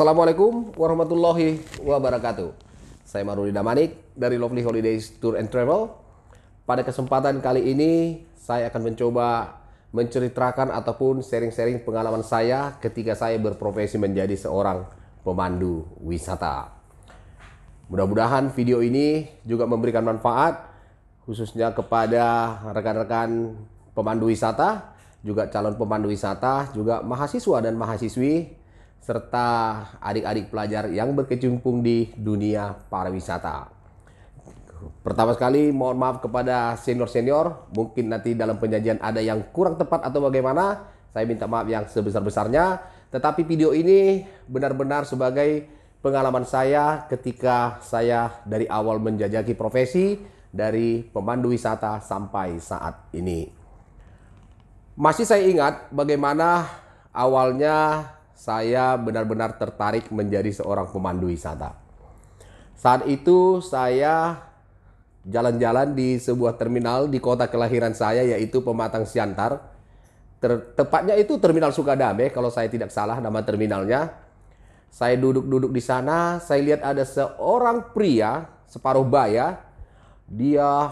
Assalamualaikum warahmatullahi wabarakatuh. Saya Maruli Damanik dari Lovely Holidays Tour and Travel. Pada kesempatan kali ini saya akan mencoba menceritakan ataupun sharing-sharing pengalaman saya ketika saya berprofesi menjadi seorang pemandu wisata. Mudah-mudahan video ini juga memberikan manfaat khususnya kepada rekan-rekan pemandu wisata, juga calon pemandu wisata, juga mahasiswa dan mahasiswi, serta adik-adik pelajar yang berkecimpung di dunia pariwisata. Pertama sekali mohon maaf kepada senior-senior, mungkin nanti dalam penyajian ada yang kurang tepat atau bagaimana, saya minta maaf yang sebesar-besarnya. Tetapi video ini benar-benar sebagai pengalaman saya ketika saya dari awal menjajaki profesi dari pemandu wisata sampai saat ini. Masih saya ingat bagaimana awalnya saya benar-benar tertarik menjadi seorang pemandu wisata. Saat itu saya jalan-jalan di sebuah terminal di kota kelahiran saya, yaitu Pematang Siantar. Tepatnya itu Terminal Sukadame kalau saya tidak salah nama terminalnya. Saya duduk-duduk di sana, saya lihat ada seorang pria separuh baya. Dia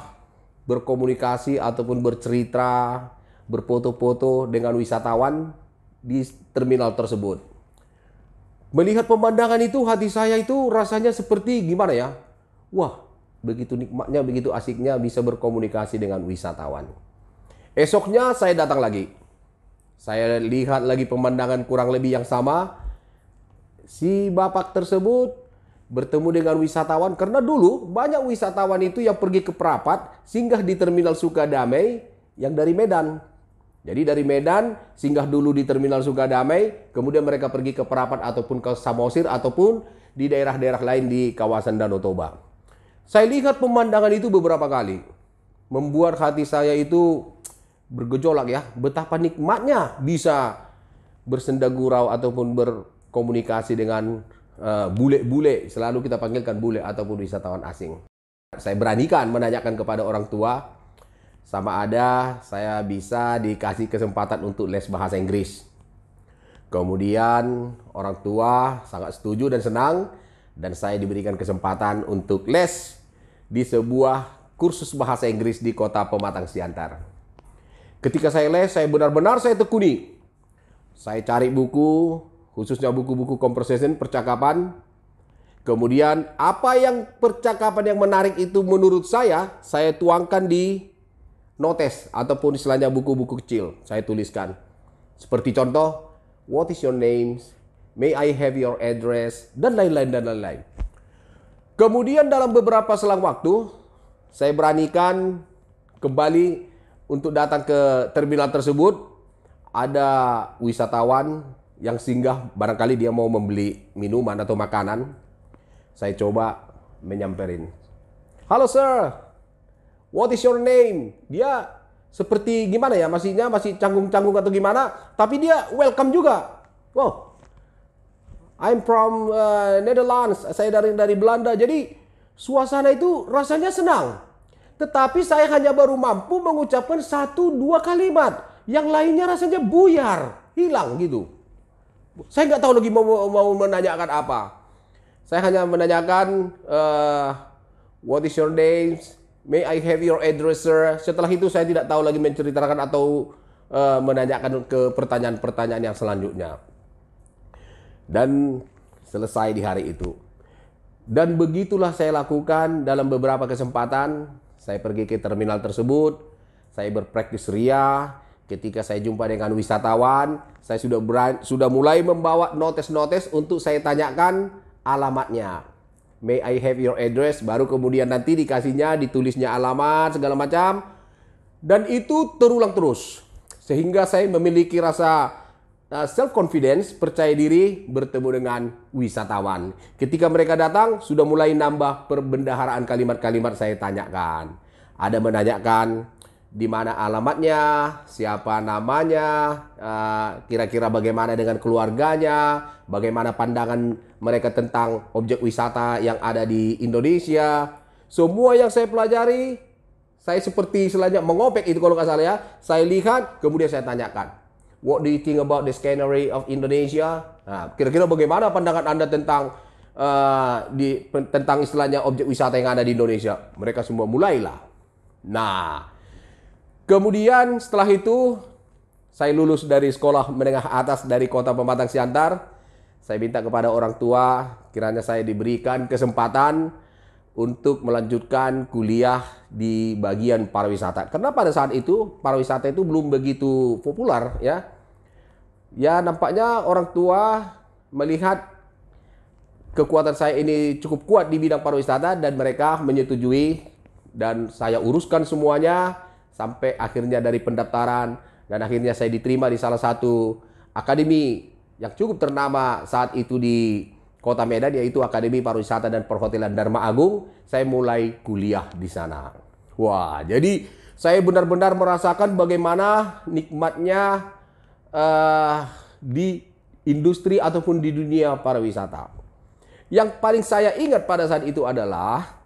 berkomunikasi ataupun bercerita, berfoto-foto dengan wisatawan di terminal tersebut. Melihat pemandangan itu, hati saya itu rasanya seperti gimana ya? Wah, begitu nikmatnya, begitu asiknya bisa berkomunikasi dengan wisatawan. Esoknya saya datang lagi. Saya lihat lagi pemandangan kurang lebih yang sama. Si bapak tersebut bertemu dengan wisatawan, karena dulu banyak wisatawan itu yang pergi ke Prapat, singgah di Terminal Sukadame yang dari Medan. Jadi dari Medan singgah dulu di Terminal Sukadame, kemudian mereka pergi ke Prapat ataupun ke Samosir ataupun di daerah-daerah lain di kawasan Danau Toba. Saya lihat pemandangan itu beberapa kali, membuat hati saya itu bergejolak ya, betapa nikmatnya bisa bersenda gurau ataupun berkomunikasi dengan bule-bule, selalu kita panggilkan bule ataupun wisatawan asing. Saya beranikan menanyakan kepada orang tua, sama ada saya bisa dikasih kesempatan untuk les bahasa Inggris. Kemudian orang tua sangat setuju dan senang, dan saya diberikan kesempatan untuk les di sebuah kursus bahasa Inggris di kota Pematang Siantar. Ketika saya les, saya benar-benar saya tekuni. Saya cari buku, khususnya buku-buku conversation, percakapan. Kemudian apa yang percakapan yang menarik itu menurut saya tuangkan di notes ataupun istilahnya buku-buku kecil. Saya tuliskan. Seperti contoh, what is your name? May I have your address? Dan lain-lain dan lain-lain. Kemudian dalam beberapa selang waktu, saya beranikan kembali untuk datang ke terminal tersebut. Ada wisatawan yang singgah, barangkali dia mau membeli minuman atau makanan. Saya coba menyamperin. Halo sir, what is your name? Dia seperti gimana ya, masih canggung-canggung atau gimana, tapi dia welcome juga. Wow, I'm from Netherlands, saya dari Belanda. Jadi suasana itu rasanya senang. Tetapi saya hanya baru mampu mengucapkan 1-2 kalimat. Yang lainnya rasanya buyar, hilang gitu. Saya nggak tahu lagi mau menanyakan apa. Saya hanya menanyakan what is your name? May I have your address, sir? Setelah itu saya tidak tahu lagi menceritakan atau menanyakan ke pertanyaan-pertanyaan yang selanjutnya. Dan selesai di hari itu. Dan begitulah saya lakukan dalam beberapa kesempatan. Saya pergi ke terminal tersebut. Saya berpraktis ria. Ketika saya jumpa dengan wisatawan, saya sudah mulai membawa notes-notes untuk saya tanyakan alamatnya. May I have your address? Baru kemudian nanti dikasihnya, ditulisnya alamat, segala macam. Dan itu terulang terus. Sehingga saya memiliki rasa self-confidence, percaya diri bertemu dengan wisatawan. Ketika mereka datang, sudah mulai nambah perbendaharaan kalimat-kalimat saya tanyakan. Ada menanyakan di mana alamatnya, siapa namanya, kira-kira bagaimana dengan keluarganya, bagaimana pandangan mereka tentang objek wisata yang ada di Indonesia. Semua yang saya pelajari, saya seperti istilahnya mengopek itu kalau nggak salah ya. Saya lihat, kemudian saya tanyakan. What do you think about the scenery of Indonesia? Nah, kira-kira bagaimana pandangan Anda tentang tentang istilahnya objek wisata yang ada di Indonesia? Mereka semua mulailah. Nah, kemudian setelah itu saya lulus dari sekolah menengah atas dari Kota Pematang Siantar. Saya minta kepada orang tua kiranya saya diberikan kesempatan untuk melanjutkan kuliah di bagian pariwisata. Karena pada saat itu pariwisata itu belum begitu populer ya. Ya nampaknya orang tua melihat kekuatan saya ini cukup kuat di bidang pariwisata dan mereka menyetujui dan saya uruskan semuanya sampai akhirnya dari pendaftaran dan akhirnya saya diterima di salah satu akademi yang cukup ternama saat itu di Kota Medan, yaitu Akademi Pariwisata dan Perhotelan Dharma Agung. Saya mulai kuliah di sana. Wah, jadi saya benar-benar merasakan bagaimana nikmatnya di industri ataupun di dunia pariwisata. Yang paling saya ingat pada saat itu adalah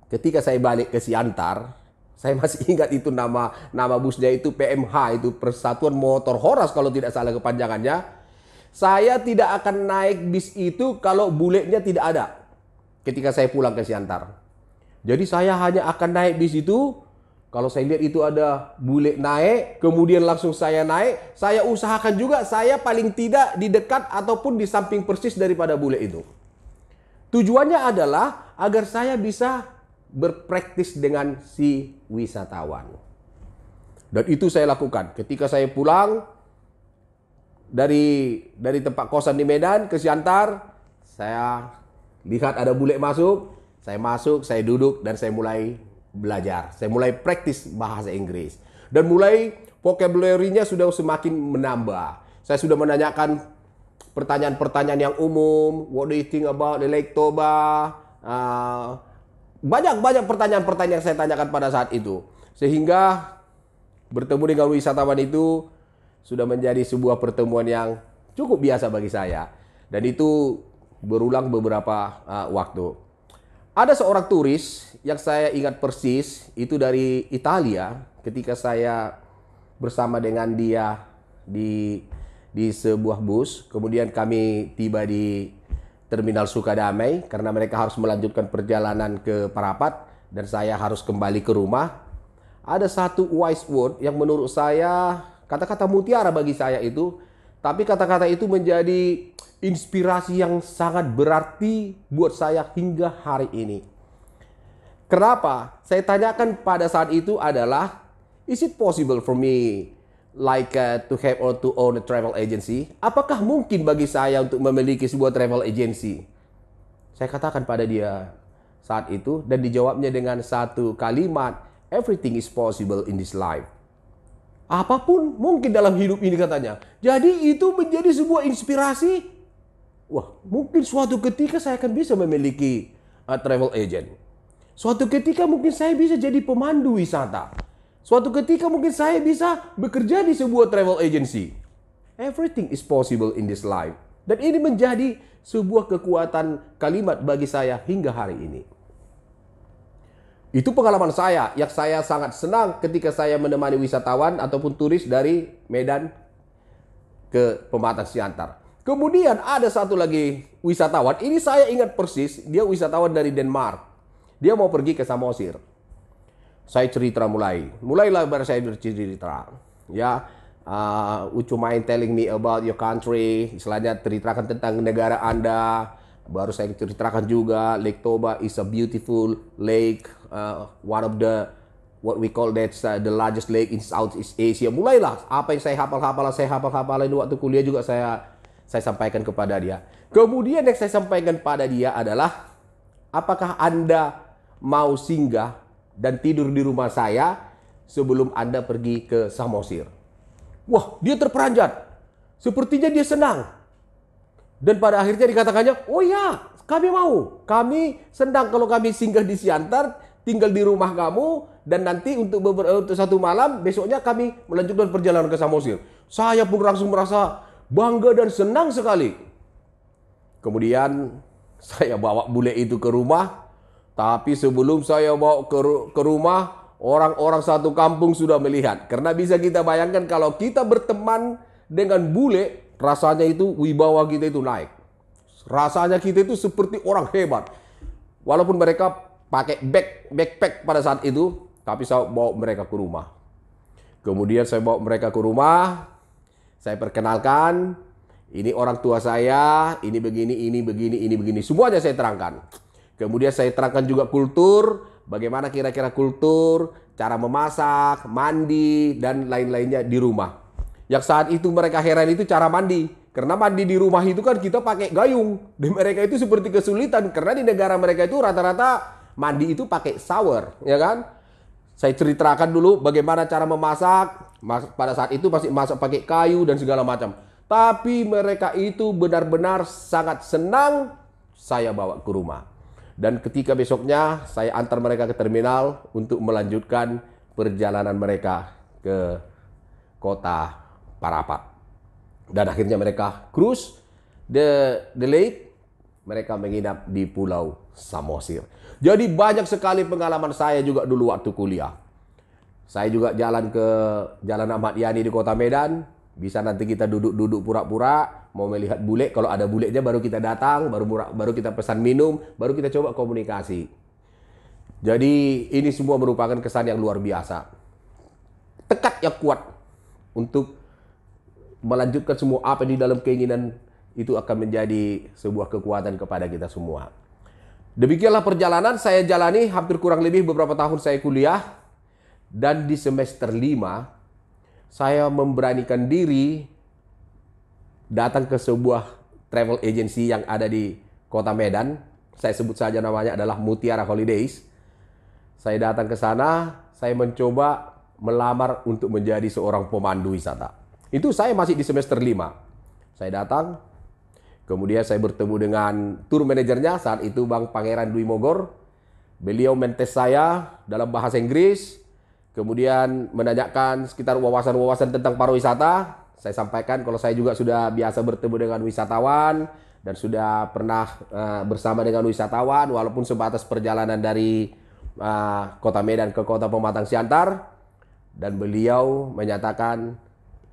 ketika saya balik ke Siantar, saya masih ingat itu nama busnya itu PMH, itu Persatuan Motor Horas kalau tidak salah kepanjangannya. Saya tidak akan naik bis itu kalau bulenya tidak ada ketika saya pulang ke Siantar. Jadi saya hanya akan naik bis itu kalau saya lihat itu ada bule naik, kemudian langsung saya naik. Saya usahakan juga saya paling tidak di dekat ataupun di samping persis daripada bule itu. Tujuannya adalah agar saya bisa berpraktis dengan si wisatawan. Dan itu saya lakukan. Ketika saya pulang dari tempat kosan di Medan ke Siantar, saya lihat ada bule masuk, saya duduk dan saya mulai belajar. Saya mulai praktis bahasa Inggris. Dan mulai vocabulary-nya sudah semakin menambah. Saya sudah menanyakan pertanyaan-pertanyaan yang umum. What do you think about the Lake Toba? Banyak pertanyaan-pertanyaan yang saya tanyakan pada saat itu. Sehingga bertemu dengan wisatawan itu sudah menjadi sebuah pertemuan yang cukup biasa bagi saya. Dan itu berulang beberapa waktu. Ada seorang turis yang saya ingat persis, itu dari Italia. Ketika saya bersama dengan dia di sebuah bus, kemudian kami tiba di Terminal Sukadamai karena mereka harus melanjutkan perjalanan ke Parapat dan saya harus kembali ke rumah. Ada satu wise word yang menurut saya kata-kata mutiara bagi saya itu, tapi kata-kata itu menjadi inspirasi yang sangat berarti buat saya hingga hari ini. Kenapa? Saya tanyakan pada saat itu adalah, is it possible for me to have or to own a travel agency? Apakah mungkin bagi saya untuk memiliki sebuah travel agency? Saya katakan pada dia saat itu dan dijawabnya dengan satu kalimat, everything is possible in this life. Apapun mungkin dalam hidup ini katanya. Jadi itu menjadi sebuah inspirasi. Wah, mungkin suatu ketika saya akan bisa memiliki travel agent. Suatu ketika mungkin saya bisa jadi pemandu wisata. Suatu ketika mungkin saya bisa bekerja di sebuah travel agency. Everything is possible in this life. Dan ini menjadi sebuah kekuatan kalimat bagi saya hingga hari ini. Itu pengalaman saya yang saya sangat senang ketika saya menemani wisatawan ataupun turis dari Medan ke Pematang Siantar. Kemudian ada satu lagi wisatawan, ini saya ingat persis, dia wisatawan dari Denmark. Dia mau pergi ke Samosir. Saya cerita mulailah saya bercerita. Ya, would you mind telling me about your country? Istilahnya ceritakan tentang negara Anda. Baru saya ceritakan juga Lake Toba is a beautiful lake, one of the what we call that the largest lake in Southeast Asia. Mulailah apa yang saya hafal-hafalan waktu kuliah juga saya sampaikan kepada dia. Kemudian yang saya sampaikan pada dia adalah, apakah Anda mau singgah dan tidur di rumah saya sebelum Anda pergi ke Samosir? Wah, dia terperanjat. Sepertinya dia senang. Dan pada akhirnya dikatakannya, oh ya, kami mau. Kami senang kalau kami singgah di Siantar, tinggal di rumah kamu, dan nanti untuk satu malam, besoknya kami melanjutkan perjalanan ke Samosir. Saya pun langsung merasa bangga dan senang sekali. Kemudian saya bawa bule itu ke rumah. Tapi sebelum saya bawa ke rumah, orang-orang satu kampung sudah melihat. Karena bisa kita bayangkan kalau kita berteman dengan bule, rasanya itu wibawa kita itu naik. Rasanya kita itu seperti orang hebat. Walaupun mereka pakai backpack pada saat itu, tapi saya bawa mereka ke rumah. Kemudian saya bawa mereka ke rumah, saya perkenalkan, ini orang tua saya, ini begini, ini begini, ini begini. Semuanya saya terangkan. Kemudian saya terangkan juga kultur, bagaimana kira-kira kultur, cara memasak, mandi, dan lain-lainnya di rumah. Yang saat itu mereka heran itu cara mandi. Karena mandi di rumah itu kan kita pakai gayung. Dan mereka itu seperti kesulitan. Karena di negara mereka itu rata-rata mandi itu pakai shower. Ya kan? Saya ceritakan dulu bagaimana cara memasak. Pada saat itu masih masak pakai kayu dan segala macam. Tapi mereka itu benar-benar sangat senang saya bawa ke rumah. Dan ketika besoknya saya antar mereka ke terminal untuk melanjutkan perjalanan mereka ke kota Parapat. Dan akhirnya mereka cruise the lake, mereka menginap di Pulau Samosir. Jadi banyak sekali pengalaman saya juga dulu waktu kuliah. Saya juga jalan ke Jalan Ahmad Yani di kota Medan. Bisa nanti kita duduk-duduk pura-pura mau melihat bule. Kalau ada bulenya baru kita datang, baru kita pesan minum, baru kita coba komunikasi. Jadi ini semua merupakan kesan yang luar biasa. Tekad yang kuat untuk melanjutkan semua apa di dalam keinginan itu akan menjadi sebuah kekuatan kepada kita semua. Demikianlah perjalanan saya jalani hampir kurang lebih beberapa tahun saya kuliah. Dan di semester 5 saya memberanikan diri datang ke sebuah travel agency yang ada di kota Medan. Saya sebut saja namanya adalah Mutiara Holidays. Saya datang ke sana, saya mencoba melamar untuk menjadi seorang pemandu wisata. Itu saya masih di semester 5. Saya datang, kemudian saya bertemu dengan tour manajernya saat itu Bang Pangeran Dwi Mogor. Beliau mentes saya dalam bahasa Inggris. Kemudian menanyakan sekitar wawasan-wawasan tentang pariwisata. Saya sampaikan kalau saya juga sudah biasa bertemu dengan wisatawan dan sudah pernah bersama dengan wisatawan walaupun sebatas perjalanan dari kota Medan ke kota Pematang Siantar. Dan beliau menyatakan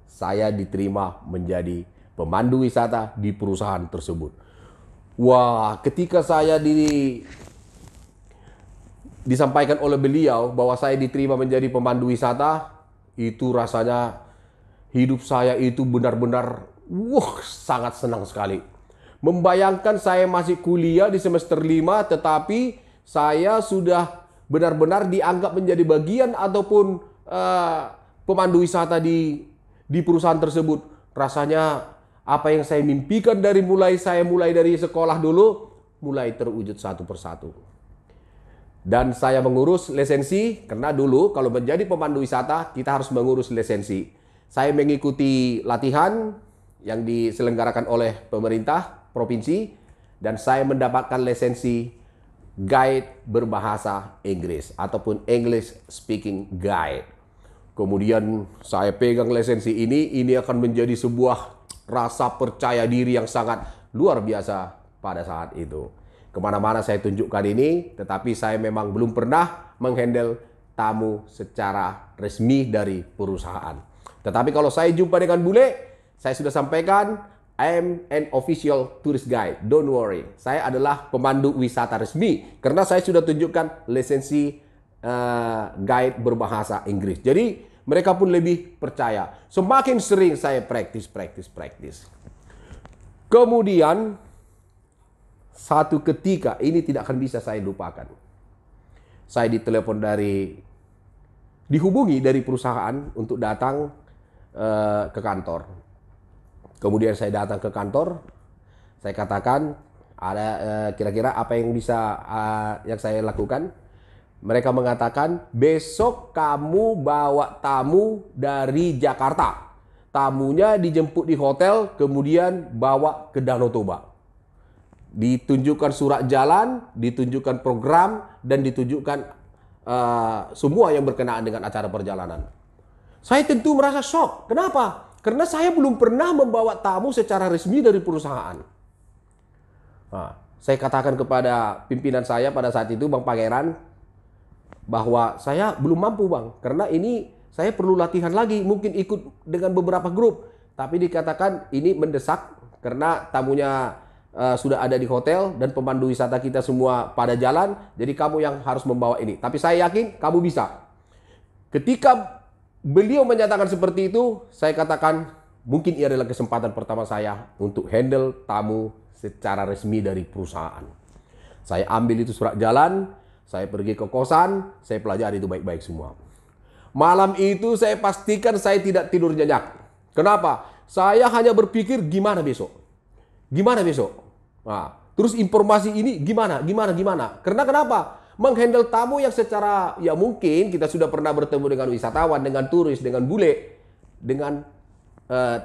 saya diterima menjadi pemandu wisata di perusahaan tersebut. Wah, ketika saya disampaikan oleh beliau bahwa saya diterima menjadi pemandu wisata, itu rasanya hidup saya itu benar-benar sangat senang sekali. Membayangkan saya masih kuliah di semester 5 tetapi saya sudah benar-benar dianggap menjadi bagian ataupun pemandu wisata di perusahaan tersebut. Rasanya apa yang saya mimpikan dari mulai dari sekolah dulu mulai terwujud satu persatu. Dan saya mengurus lisensi, karena dulu kalau menjadi pemandu wisata, kita harus mengurus lisensi. Saya mengikuti latihan yang diselenggarakan oleh pemerintah provinsi, dan saya mendapatkan lisensi guide berbahasa Inggris, ataupun English Speaking Guide. Kemudian saya pegang lisensi ini akan menjadi sebuah rasa percaya diri yang sangat luar biasa pada saat itu. Kemana-mana saya tunjukkan ini, tetapi saya memang belum pernah menghandle tamu secara resmi dari perusahaan. Tetapi kalau saya jumpa dengan bule, saya sudah sampaikan, I am an official tourist guide, don't worry. Saya adalah pemandu wisata resmi, karena saya sudah tunjukkan lisensi guide berbahasa Inggris. Jadi mereka pun lebih percaya. Semakin sering saya praktis. Kemudian, satu ketika ini tidak akan bisa saya lupakan. Saya dihubungi dari perusahaan untuk datang ke kantor. Kemudian saya datang ke kantor, saya katakan ada kira-kira apa yang bisa yang saya lakukan. Mereka mengatakan besok kamu bawa tamu dari Jakarta. Tamunya dijemput di hotel, kemudian bawa ke Danau Toba. Ditunjukkan surat jalan, ditunjukkan program, dan ditunjukkan semua yang berkenaan dengan acara perjalanan. Saya tentu merasa shock. Kenapa? Karena saya belum pernah membawa tamu secara resmi dari perusahaan. Nah, saya katakan kepada pimpinan saya pada saat itu, Bang Pangeran, bahwa saya belum mampu, Bang. Karena ini saya perlu latihan lagi, mungkin ikut dengan beberapa grup. tapi dikatakan ini mendesak karena tamunya sudah ada di hotel dan pemandu wisata kita semua pada jalan, jadi kamu yang harus membawa ini. Tapi saya yakin kamu bisa. Ketika beliau menyatakan seperti itu, saya katakan mungkin ini adalah kesempatan pertama saya untuk handle tamu secara resmi dari perusahaan. Saya ambil itu surat jalan, saya pergi ke kosan, saya pelajari itu baik-baik semua. Malam itu saya pastikan saya tidak tidur nyenyak. Kenapa? Saya hanya berpikir gimana besok. Gimana besok? Nah, terus informasi ini gimana? Karena kenapa? Menghandle tamu yang secara ya mungkin kita sudah pernah bertemu dengan wisatawan, dengan turis, dengan bule, dengan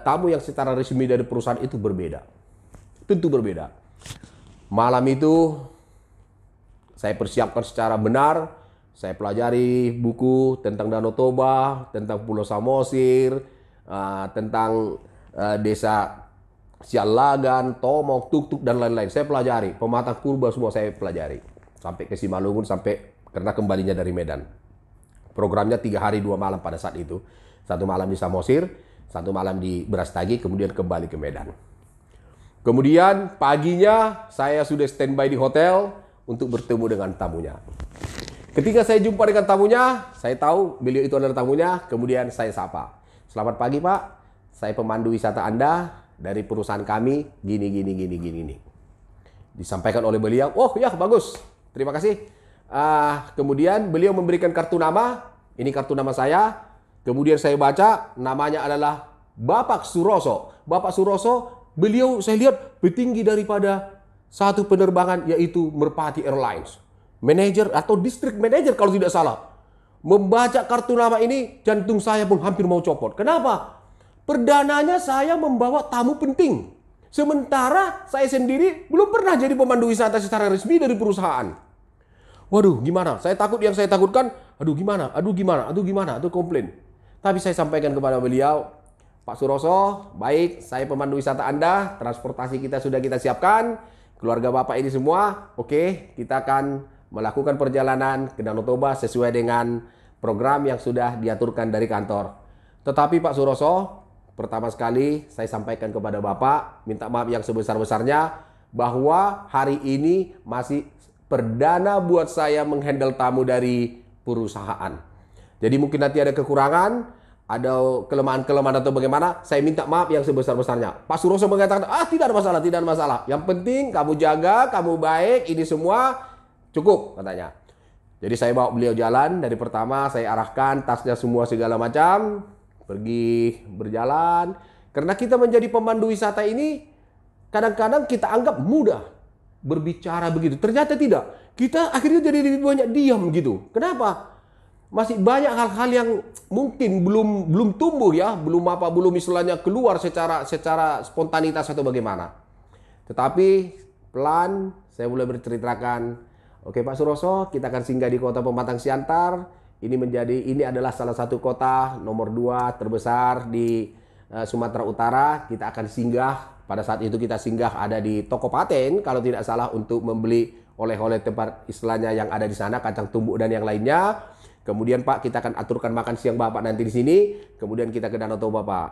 tamu yang secara resmi dari perusahaan itu berbeda. Tentu berbeda. Malam itu saya persiapkan secara benar. Saya pelajari buku tentang Danau Toba, tentang Pulau Samosir, tentang desa Sialagan, Tomok, Tuk-Tuk, dan lain-lain. Saya pelajari. Pematang Purba semua saya pelajari. Sampai ke Simalungun, sampai karena kembalinya dari Medan. Programnya 3 hari 2 malam pada saat itu. 1 malam di Samosir, 1 malam di Brastagi, kemudian kembali ke Medan. Kemudian paginya saya sudah standby di hotel untuk bertemu dengan tamunya. Ketika saya jumpa dengan tamunya, saya tahu beliau itu adalah tamunya, kemudian saya sapa. Selamat pagi Pak, saya pemandu wisata Anda dari perusahaan kami, gini. Disampaikan oleh beliau, oh ya bagus, terima kasih. Kemudian beliau memberikan kartu nama, ini kartu nama saya. Kemudian saya baca, namanya adalah Bapak Suroso. Bapak Suroso, beliau saya lihat petinggi daripada satu penerbangan yaitu Merpati Airlines. Manajer atau district manager kalau tidak salah. Membaca kartu nama ini, jantung saya pun hampir mau copot. Kenapa? Perdananya saya membawa tamu penting. Sementara saya sendiri belum pernah jadi pemandu wisata secara resmi dari perusahaan. Waduh, gimana? Saya takut, yang saya takutkan, aduh gimana, itu komplain. Tapi saya sampaikan kepada beliau, Pak Suroso, baik, saya pemandu wisata Anda, transportasi kita sudah kita siapkan, keluarga Bapak ini semua, oke, kita akan melakukan perjalanan ke Danau Toba sesuai dengan program yang sudah diaturkan dari kantor. Tetapi Pak Suroso, pertama sekali saya sampaikan kepada Bapak, minta maaf yang sebesar-besarnya bahwa hari ini masih perdana buat saya menghandle tamu dari perusahaan. Jadi mungkin nanti ada kekurangan, ada kelemahan-kelemahan atau bagaimana, saya minta maaf yang sebesar-besarnya. Pak Suroso mengatakan, tidak ada masalah. Yang penting kamu jaga, kamu baik, ini semua cukup katanya. Jadi saya bawa beliau jalan, dari pertama saya arahkan tasnya semua segala macam, pergi berjalan. Karena kita menjadi pemandu wisata ini kadang-kadang kita anggap mudah berbicara begitu. Ternyata tidak. Kita akhirnya jadi lebih banyak diam gitu. Kenapa? Masih banyak hal-hal yang mungkin belum tumbuh ya, belum istilahnya keluar secara spontanitas atau bagaimana. Tetapi pelan saya mulai berceritakan, oke Pak Suroso, kita akan singgah di kota Pematang Siantar. Ini adalah salah satu kota nomor 2 terbesar di Sumatera Utara. Kita akan singgah, pada saat itu kita singgah ada di Toko Paten kalau tidak salah, untuk membeli oleh-oleh tempat istilahnya yang ada di sana, kacang tumbuk dan yang lainnya. Kemudian Pak, kita akan aturkan makan siang Bapak nanti di sini. Kemudian kita ke Danau Toba Pak.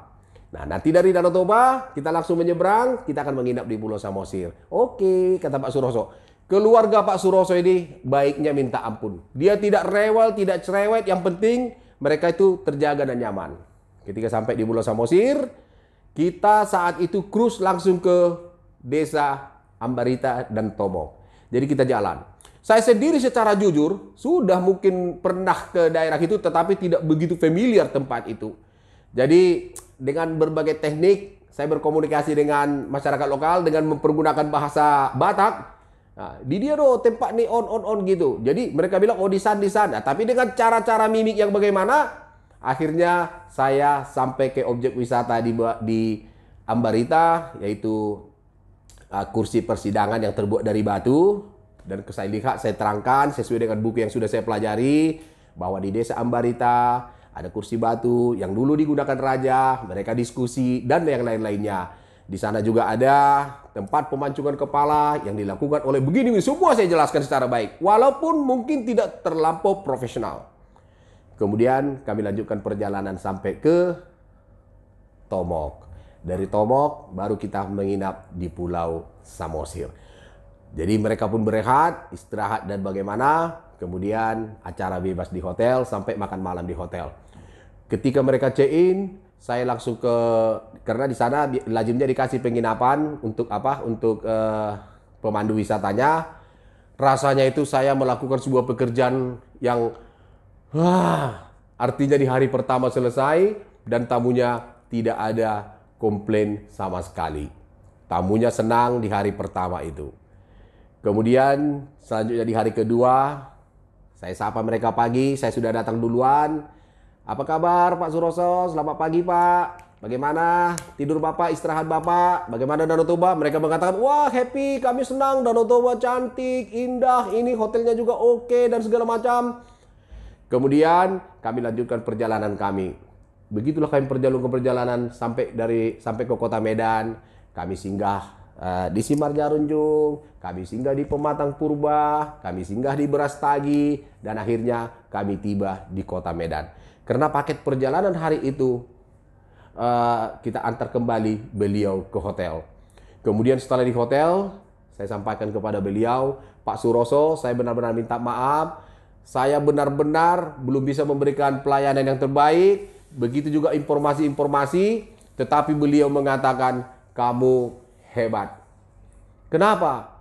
Nah nanti dari Danau Toba kita langsung menyeberang, kita akan menginap di Pulau Samosir. Oke, kata Pak Suroso. Keluarga Pak Suroso ini baiknya minta ampun. Dia tidak rewel, tidak cerewet. Yang penting mereka itu terjaga dan nyaman. Ketika sampai di Pulau Samosir, kita saat itu cruise langsung ke desa Ambarita dan Tomok. Jadi kita jalan. Saya sendiri secara jujur sudah mungkin pernah ke daerah itu, tetapi tidak begitu familiar tempat itu. Jadi dengan berbagai teknik saya berkomunikasi dengan masyarakat lokal dengan mempergunakan bahasa Batak. Nah, di dia tempat nih on gitu. Jadi mereka bilang di sana. Tapi dengan cara-cara mimik yang bagaimana, akhirnya saya sampai ke objek wisata di Ambarita, yaitu kursi persidangan yang terbuat dari batu. Dan saya lihat, saya terangkan sesuai dengan buku yang sudah saya pelajari, bahwa di desa Ambarita ada kursi batu yang dulu digunakan raja, mereka diskusi dan yang lain-lainnya. Di sana juga ada tempat pemancingan kepala yang dilakukan oleh begini. Semua saya jelaskan secara baik. Walaupun mungkin tidak terlampau profesional. Kemudian kami lanjutkan perjalanan sampai ke Tomok. Dari Tomok baru kita menginap di Pulau Samosir. Jadi mereka pun berehat, istirahat dan bagaimana. Kemudian acara bebas di hotel sampai makan malam di hotel. Ketika mereka check-in, saya langsung karena di sana lazimnya dikasih penginapan untuk apa? Untuk pemandu wisatanya. Rasanya itu saya melakukan sebuah pekerjaan yang artinya di hari pertama selesai dan tamunya tidak ada komplain sama sekali. Tamunya senang di hari pertama itu. Kemudian selanjutnya di hari kedua, saya sapa mereka pagi, saya sudah datang duluan. Apa kabar Pak Suroso? Selamat pagi Pak. Bagaimana tidur Bapak, istirahat Bapak? Bagaimana Danau Toba? Mereka mengatakan, wah happy, kami senang, Danau Toba cantik, indah, ini hotelnya juga oke dan segala macam. Kemudian kami lanjutkan perjalanan kami. Begitulah kami perjalanan sampai ke kota Medan. Kami singgah di Simar Jarunjung, kami singgah di Pematang Purba, kami singgah di Brastagi, dan akhirnya kami tiba di kota Medan. Karena paket perjalanan hari itu kita antar kembali beliau ke hotel. Kemudian setelah di hotel, saya sampaikan kepada beliau, Pak Suroso, saya benar-benar minta maaf. Saya benar-benar belum bisa memberikan pelayanan yang terbaik. Begitu juga informasi-informasi, tetapi beliau mengatakan, kamu hebat. Kenapa?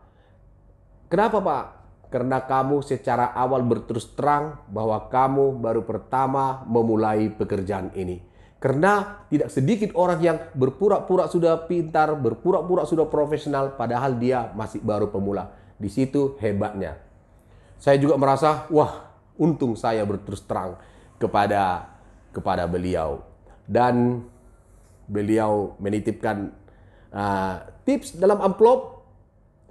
Kenapa Pak? Karena kamu secara awal berterus terang bahwa kamu baru pertama memulai pekerjaan ini. Karena tidak sedikit orang yang berpura-pura sudah pintar, berpura-pura sudah profesional, padahal dia masih baru pemula. Di situ hebatnya. Saya juga merasa, wah, untung saya berterus terang kepada beliau. Dan beliau menitipkan tips dalam amplop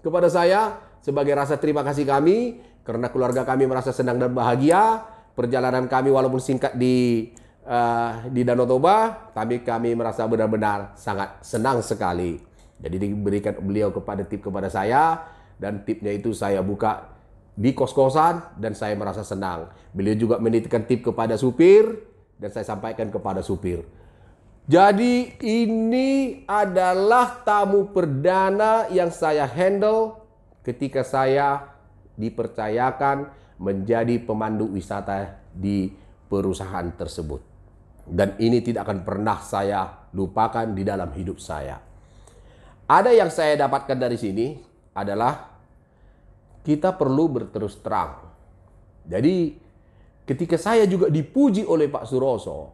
kepada saya sebagai rasa terima kasih kami karena keluarga kami merasa senang dan bahagia. Perjalanan kami walaupun singkat di Danau Toba, tapi kami merasa benar-benar sangat senang sekali. Jadi diberikan beliau tip kepada saya, dan tipnya itu saya buka di kos-kosan dan saya merasa senang. Beliau juga menitipkan tip kepada supir dan saya sampaikan kepada supir. Jadi ini adalah tamu perdana yang saya handle ketika saya dipercayakan menjadi pemandu wisata di perusahaan tersebut. Dan ini tidak akan pernah saya lupakan di dalam hidup saya. Ada yang saya dapatkan dari sini adalah kita perlu berterus terang. Jadi ketika saya juga dipuji oleh Pak Suroso,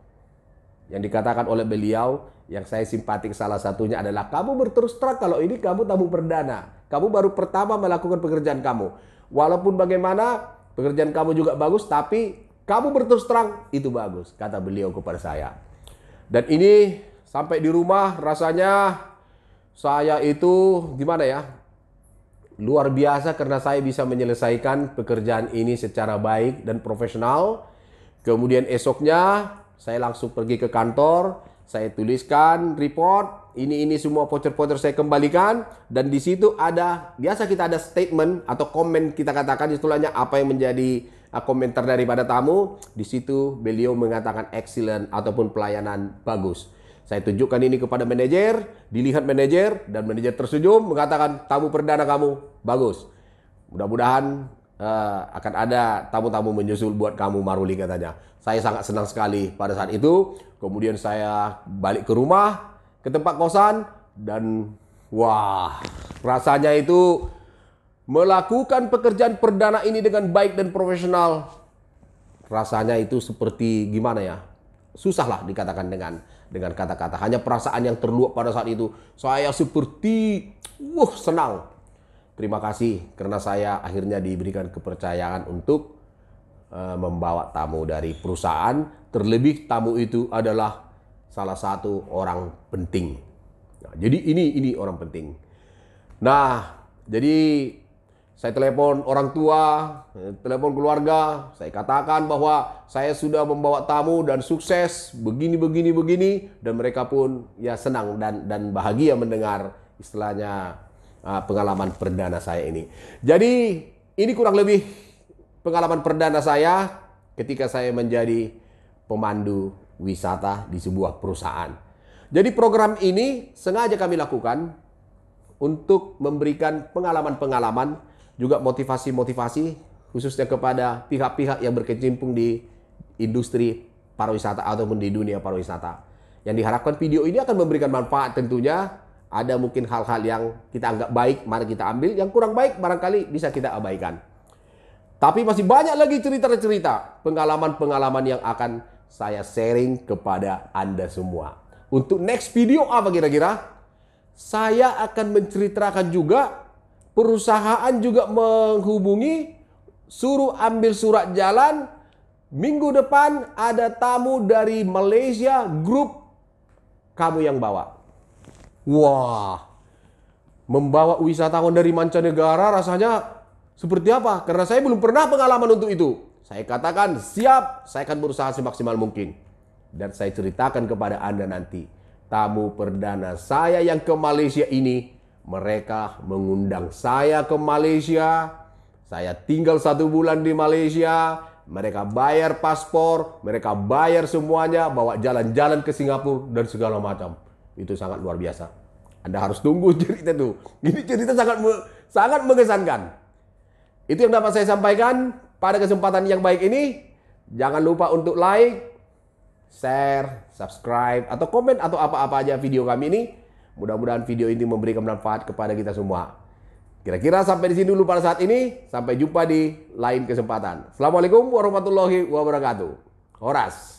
yang dikatakan oleh beliau, yang saya simpatik salah satunya adalah, kamu berterus terang kalau ini kamu tamu perdana. Kamu baru pertama melakukan pekerjaan kamu. Walaupun bagaimana, pekerjaan kamu juga bagus, tapi kamu berterus terang, itu bagus, kata beliau kepada saya. Dan ini sampai di rumah rasanya saya itu gimana ya? Luar biasa karena saya bisa menyelesaikan pekerjaan ini secara baik dan profesional. Kemudian esoknya saya langsung pergi ke kantor, saya tuliskan report, ini semua voucher-voucher saya kembalikan, dan di situ ada, biasa kita ada statement atau komen, kita katakan istilahnya apa yang menjadi komentar daripada tamu. Di situ beliau mengatakan excellent ataupun pelayanan bagus. Saya tunjukkan ini kepada manajer, dilihat manajer, dan manajer tersenyum mengatakan tamu perdana kamu bagus. Mudah-mudahan akan ada tamu-tamu menyusul buat kamu Maruli, katanya. Saya sangat senang sekali pada saat itu. Kemudian saya balik ke rumah, ke tempat kosan, dan wah, rasanya itu melakukan pekerjaan perdana ini dengan baik dan profesional. Rasanya itu seperti gimana ya? Susahlah dikatakan dengan kata-kata. Hanya perasaan yang terluap pada saat itu. Saya seperti senang. Terima kasih karena saya akhirnya diberikan kepercayaan untuk membawa tamu dari perusahaan. Terlebih tamu itu adalah salah satu orang penting. Nah, jadi ini orang penting. Nah, jadi saya telepon orang tua, telepon keluarga, saya katakan bahwa saya sudah membawa tamu dan sukses, begini, dan mereka pun ya senang dan bahagia mendengar istilahnya pengalaman perdana saya ini. Jadi ini kurang lebih pengalaman perdana saya ketika saya menjadi pemandu wisata di sebuah perusahaan. Jadi program ini sengaja kami lakukan untuk memberikan pengalaman-pengalaman, juga motivasi-motivasi khususnya kepada pihak-pihak yang berkecimpung di industri pariwisata ataupun di dunia pariwisata. Yang diharapkan video ini akan memberikan manfaat tentunya. Ada mungkin hal-hal yang kita anggap baik, mari kita ambil. Yang kurang baik barangkali bisa kita abaikan. Tapi masih banyak lagi cerita-cerita, pengalaman-pengalaman yang akan saya sharing kepada Anda semua. Untuk next video apa kira-kira? Saya akan menceritakan juga, perusahaan juga menghubungi, suruh ambil surat jalan. Minggu depan ada tamu dari Malaysia, grup kamu yang bawa. Wah, membawa wisatawan dari mancanegara rasanya seperti apa? Karena saya belum pernah pengalaman untuk itu. Saya katakan siap, saya akan berusaha semaksimal mungkin. Dan saya ceritakan kepada Anda nanti, tamu perdana saya yang ke Malaysia ini, mereka mengundang saya ke Malaysia. Saya tinggal 1 bulan di Malaysia, mereka bayar paspor, mereka bayar semuanya, bawa jalan-jalan ke Singapura dan segala macam. Itu sangat luar biasa. Anda harus tunggu cerita itu. Ini cerita sangat mengesankan. Itu yang dapat saya sampaikan pada kesempatan yang baik ini. Jangan lupa untuk like, share, subscribe, atau komen atau apa-apa aja video kami ini. Mudah-mudahan video ini memberikan manfaat kepada kita semua. Kira-kira sampai di sini dulu pada saat ini. Sampai jumpa di lain kesempatan. Assalamualaikum warahmatullahi wabarakatuh. Horas.